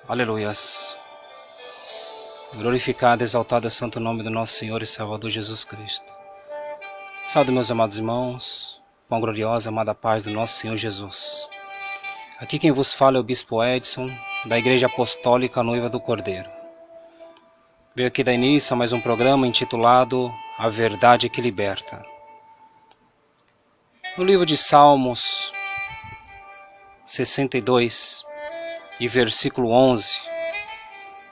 Aleluias. Glorificado, exaltado é o santo nome do nosso Senhor e Salvador Jesus Cristo. Salve, meus amados irmãos, com a gloriosa e amada paz do nosso Senhor Jesus. Aqui quem vos fala é o Bispo Edson, da Igreja Apostólica Noiva do Cordeiro. Veio aqui dar início a mais um programa intitulado A Verdade que Liberta. No livro de Salmos 62 e versículo 11,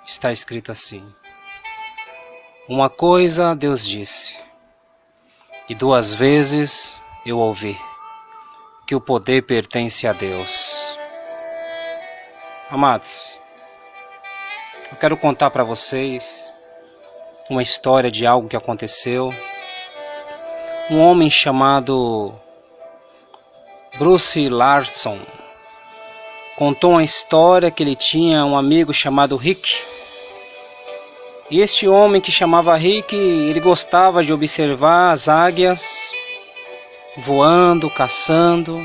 está escrito assim: Uma coisa Deus disse, e 2 vezes eu ouvi, que o poder pertence a Deus. Amados, eu quero contar para vocês uma história de algo que aconteceu. Um homem chamado Bruce Larson contou uma história que ele tinha um amigo chamado Rick. E este homem que chamava Rick, ele gostava de observar as águias voando, caçando.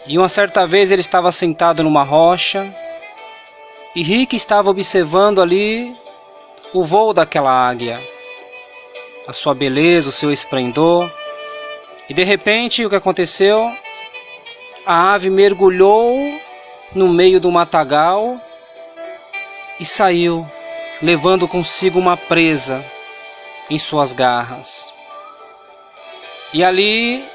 E uma certa vez ele estava sentado numa rocha e Rick estava observando ali o voo daquela águia, a sua beleza, o seu esplendor. E de repente o que aconteceu? A ave mergulhou no meio do matagal e saiu, levando consigo uma presa em suas garras. E ali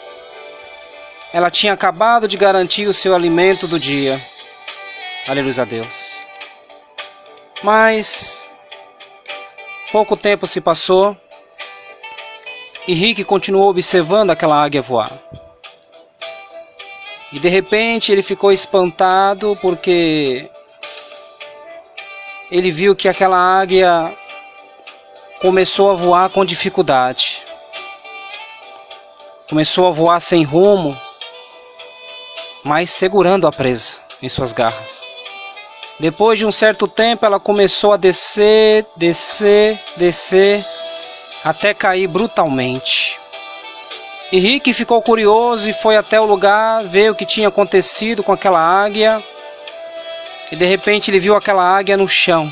ela tinha acabado de garantir o seu alimento do dia. Aleluia a Deus. Mas pouco tempo se passou e Rick continuou observando aquela águia voar. E de repente ele ficou espantado porque ele viu que aquela águia começou a voar com dificuldade. Começou a voar sem rumo, mas segurando a presa em suas garras. Depois de um certo tempo ela começou a descer, até cair brutalmente. E Rick ficou curioso e foi até o lugar ver o que tinha acontecido com aquela águia. E de repente ele viu aquela águia no chão,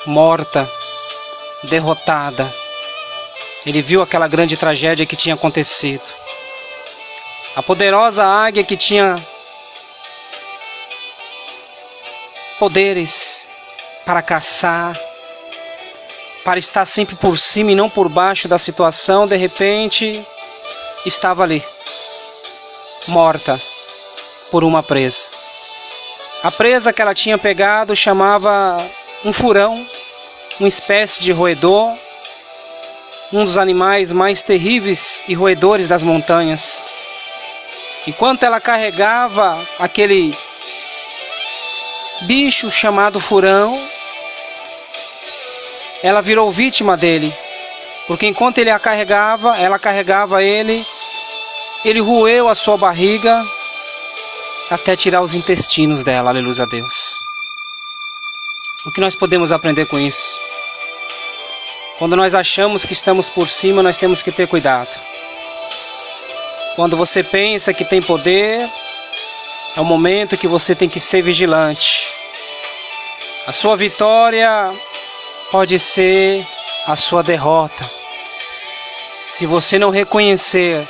morta, derrotada. Ele viu aquela grande tragédia que tinha acontecido. A poderosa águia que tinha poderes para caçar, para estar sempre por cima e não por baixo da situação, de repente estava ali, morta por uma presa. A presa que ela tinha pegado chamava um furão, uma espécie de roedor, um dos animais mais terríveis e roedores das montanhas. Enquanto ela carregava aquele bicho chamado furão, ela virou vítima dele, porque enquanto ela carregava ele roeu a sua barriga até tirar os intestinos dela. Aleluia a Deus. O que nós podemos aprender com isso? Quando nós achamos que estamos por cima, nós temos que ter cuidado. Quando você pensa que tem poder, é o momento que você tem que ser vigilante. A sua vitória pode ser a sua derrota, se você não reconhecer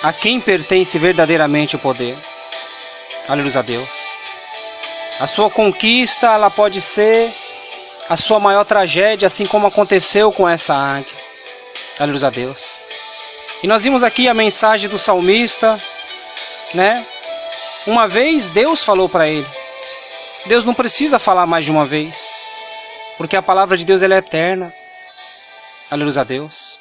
a quem pertence verdadeiramente o poder. Aleluia a Deus. A sua conquista, ela pode ser a sua maior tragédia, assim como aconteceu com essa águia. Aleluia a Deus. E nós vimos aqui a mensagem do salmista, né? Uma vez Deus falou para ele. Deus não precisa falar mais de uma vez, porque a palavra de Deus ela é eterna. Aleluia a Deus.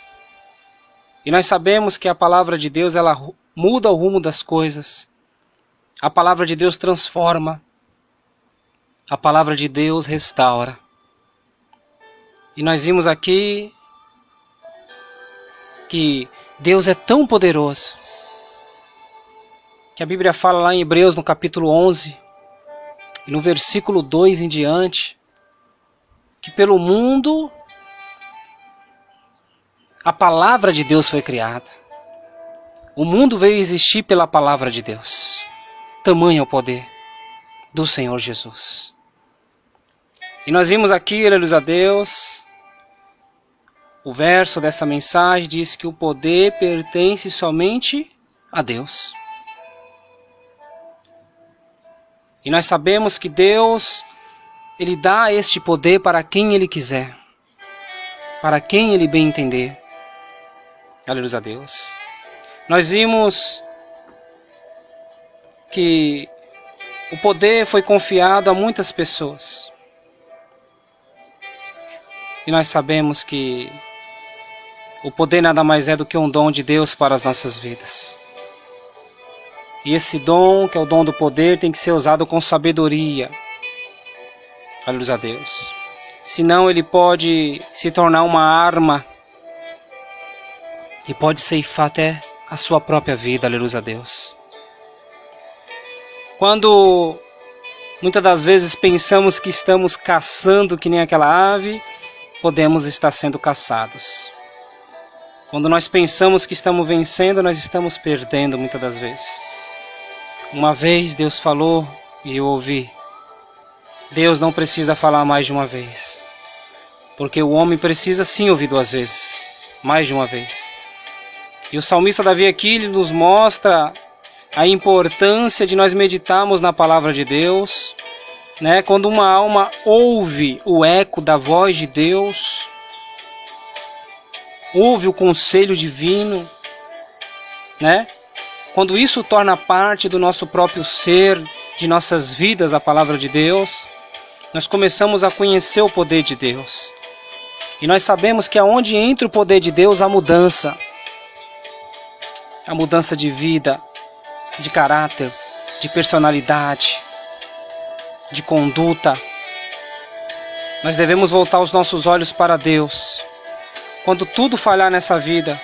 E nós sabemos que a palavra de Deus ela muda o rumo das coisas. A palavra de Deus transforma. A palavra de Deus restaura. E nós vimos aqui que Deus é tão poderoso que a Bíblia fala lá em Hebreus no capítulo 11 e no versículo 2 em diante, que pelo mundo a palavra de Deus foi criada. O mundo veio existir pela palavra de Deus. Tamanho é o poder do Senhor Jesus. E nós vimos aqui, aleluia a Deus, o verso dessa mensagem diz que o poder pertence somente a Deus. E nós sabemos que Deus, Ele dá este poder para quem Ele quiser, para quem Ele bem entender. Aleluia a Deus. Nós vimos que o poder foi confiado a muitas pessoas. E nós sabemos que o poder nada mais é do que um dom de Deus para as nossas vidas. E esse dom, que é o dom do poder, tem que ser usado com sabedoria. Aleluia a Deus. Senão ele pode se tornar uma arma e pode ceifar até a sua própria vida. Aleluia a Deus. Quando muitas das vezes pensamos que estamos caçando que nem aquela ave, podemos estar sendo caçados. Quando nós pensamos que estamos vencendo, nós estamos perdendo muitas das vezes. Uma vez Deus falou e eu ouvi. Deus não precisa falar mais de uma vez. Porque o homem precisa sim ouvir 2 vezes. Mais de uma vez. E o salmista Davi aqui ele nos mostra a importância de nós meditarmos na palavra de Deus, né? Quando uma alma ouve o eco da voz de Deus, ouve o conselho divino, né? Quando isso torna parte do nosso próprio ser, de nossas vidas, a palavra de Deus, nós começamos a conhecer o poder de Deus. E nós sabemos que aonde entra o poder de Deus, há mudança. A mudança de vida, de caráter, de personalidade, de conduta. Nós devemos voltar os nossos olhos para Deus. Quando tudo falhar nessa vida,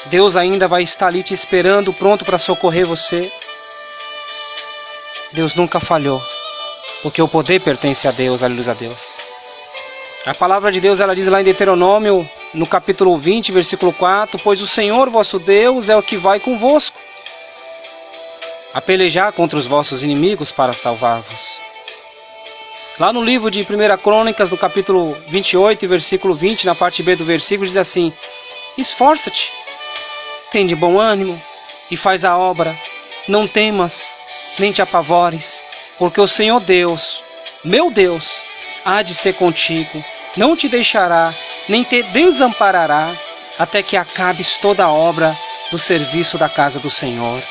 Deus ainda vai estar ali te esperando, pronto para socorrer você. Deus nunca falhou, porque o poder pertence a Deus, aleluia a Deus. A palavra de Deus, ela diz lá em Deuteronômio, no capítulo 20, versículo 4, pois o Senhor vosso Deus é o que vai convosco, a pelejar contra os vossos inimigos para salvar-vos. Lá no livro de 1 Crônicas, no capítulo 28, versículo 20, na parte B do versículo, diz assim, esforça-te, tem de bom ânimo e faz a obra, não temas, nem te apavores, porque o Senhor Deus, meu Deus, há de ser contigo, não te deixará, nem te desamparará, até que acabes toda a obra do serviço da casa do Senhor.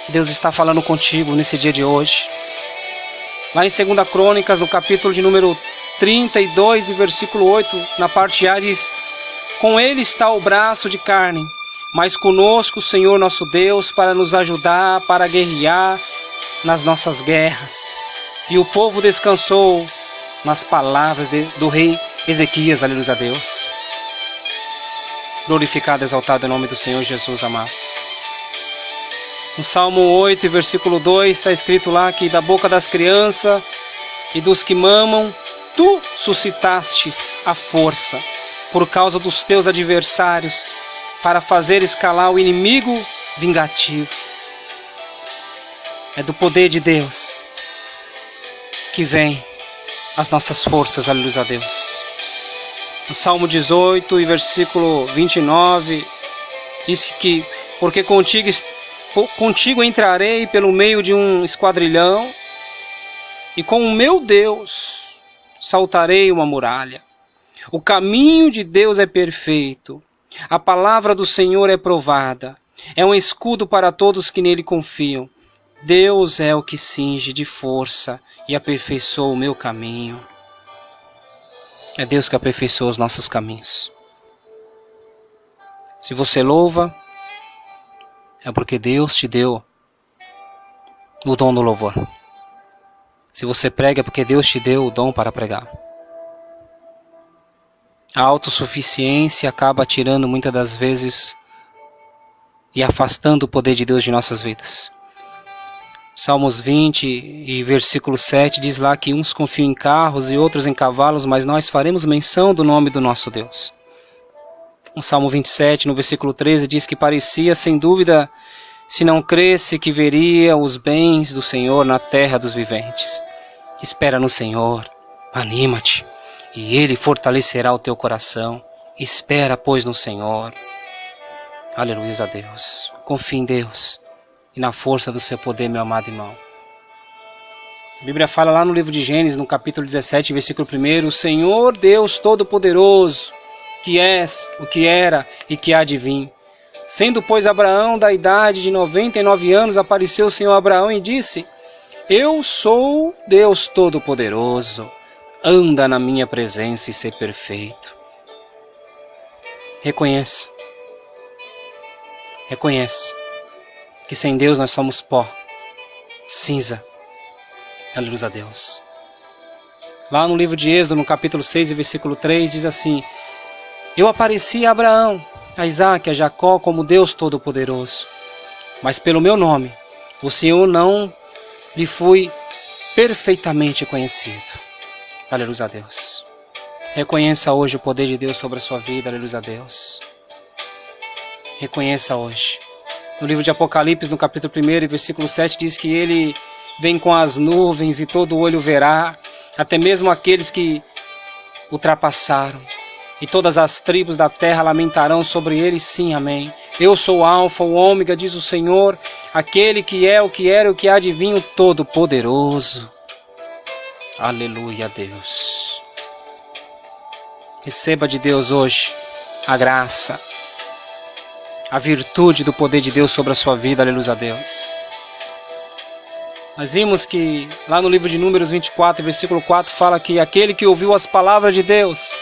Deus está falando contigo nesse dia de hoje. Lá em 2 Crônicas, no capítulo de número 32 e versículo 8, na parte A diz, com ele está o braço de carne, mas conosco o Senhor nosso Deus para nos ajudar, para guerrear nas nossas guerras. E o povo descansou nas palavras do rei Ezequias, aleluia a Deus. Glorificado, exaltado é o nome do Senhor Jesus, amados. No Salmo 8, versículo 2, está escrito lá que da boca das crianças e dos que mamam, tu suscitastes a força por causa dos teus adversários, para fazer escalar o inimigo vingativo. É do poder de Deus que vem as nossas forças, aleluia a Deus. No Salmo 18 e versículo 29, disse que, porque contigo entrarei pelo meio de um esquadrilhão, e com o meu Deus saltarei uma muralha. O caminho de Deus é perfeito, a palavra do Senhor é provada, é um escudo para todos que nele confiam. Deus é o que cinge de força e aperfeiçoa o meu caminho. É Deus que aperfeiçoa os nossos caminhos. Se você louva, é porque Deus te deu o dom do louvor. Se você prega, é porque Deus te deu o dom para pregar. A autossuficiência acaba tirando muitas das vezes e afastando o poder de Deus de nossas vidas. Salmos 20 e versículo 7 diz lá que uns confiam em carros e outros em cavalos, mas nós faremos menção do nome do nosso Deus. O Salmo 27, no versículo 13, diz que parecia, sem dúvida, se não cresce, que veria os bens do Senhor na terra dos viventes. Espera no Senhor, anima-te, e Ele fortalecerá o teu coração. Espera, pois, no Senhor. Aleluia a Deus. Confie em Deus e na força do seu poder, meu amado irmão. A Bíblia fala lá no livro de Gênesis, no capítulo 17, versículo 1, o Senhor Deus Todo-Poderoso, que és, o que era e que há de vir. Sendo, pois, Abraão da idade de 99 anos, apareceu o Senhor a Abraão e disse: Eu sou Deus Todo-Poderoso, anda na minha presença e ser perfeito. Reconheça que sem Deus nós somos pó, cinza. Aleluia a Deus. Lá no livro de Êxodo, no capítulo 6 e versículo 3, diz assim: Eu apareci a Abraão, a Isaque, a Jacó como Deus Todo-Poderoso, mas pelo meu nome, o Senhor não lhe fui perfeitamente conhecido. Aleluia a Deus. Reconheça hoje o poder de Deus sobre a sua vida. Aleluia a Deus. Reconheça hoje. No livro de Apocalipse, no capítulo 1, versículo 7, diz que Ele vem com as nuvens e todo olho verá, até mesmo aqueles que ultrapassaram. E todas as tribos da terra lamentarão sobre Ele, sim, amém. Eu sou o Alfa, o Ômega, diz o Senhor, aquele que é, o que era e o que há de vir, o Todo-Poderoso. Aleluia a Deus. Receba de Deus hoje a graça, a virtude do poder de Deus sobre a sua vida. Aleluia a Deus. Nós vimos que lá no livro de Números 24, versículo 4, fala que aquele que ouviu as palavras de Deus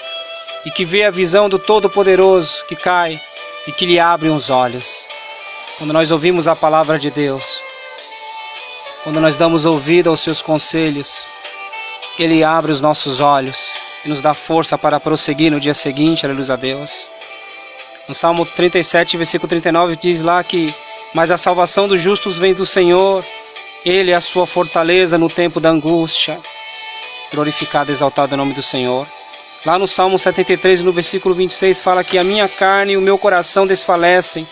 e que vê a visão do Todo-Poderoso que cai e que lhe abre os olhos. Quando nós ouvimos a palavra de Deus, quando nós damos ouvido aos seus conselhos, Ele abre os nossos olhos e nos dá força para prosseguir no dia seguinte. Aleluia a Deus. No Salmo 37, versículo 39, diz lá que: Mas a salvação dos justos vem do Senhor, Ele é a sua fortaleza no tempo da angústia. Glorificado e exaltado é o nome do Senhor. Lá no Salmo 73, no versículo 26, fala que a minha carne e o meu coração desfalecem,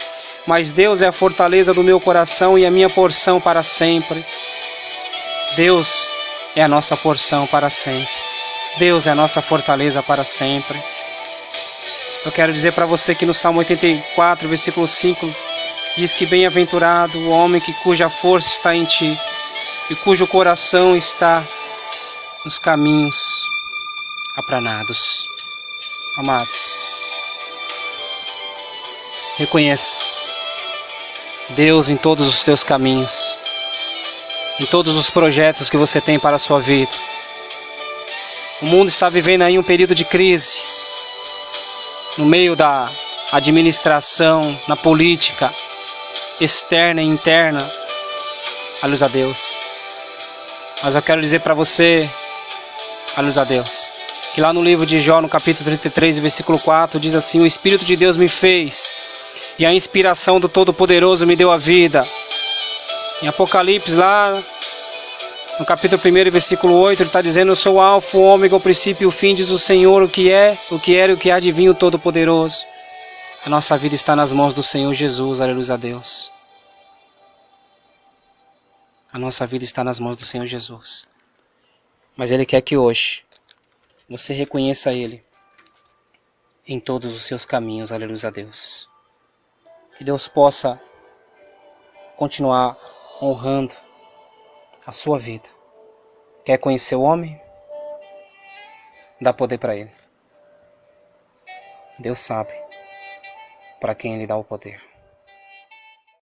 mas Deus é a fortaleza do meu coração e a minha porção para sempre. Deus é a nossa porção para sempre. Deus é a nossa fortaleza para sempre. Eu quero dizer para você que no Salmo 84, versículo 5, diz que bem-aventurado o homem cuja força está em ti e cujo coração está nos caminhos aplanados. Amados, reconheça Deus em todos os teus caminhos, em todos os projetos que você tem para a sua vida. O mundo está vivendo aí um período de crise, no meio da administração, na política externa e interna. Aleluia a Deus. Mas eu quero dizer para você, aleluia a Deus, que lá no livro de Jó, no capítulo 33, versículo 4, diz assim: O Espírito de Deus me fez, e a inspiração do Todo-Poderoso me deu a vida. Em Apocalipse, lá no capítulo 1, versículo 8, ele está dizendo: Eu sou o Alfa, o Ômega, o princípio e o fim, diz o Senhor, o que é, o que era e o que há de vir, o Todo-Poderoso. A nossa vida está nas mãos do Senhor Jesus. Aleluia a Deus. A nossa vida está nas mãos do Senhor Jesus. Mas Ele quer que hoje você reconheça Ele em todos os seus caminhos. Aleluia a Deus. Que Deus possa continuar honrando a sua vida. Quer conhecer o homem? Dá poder para ele. Deus sabe para quem Ele dá o poder.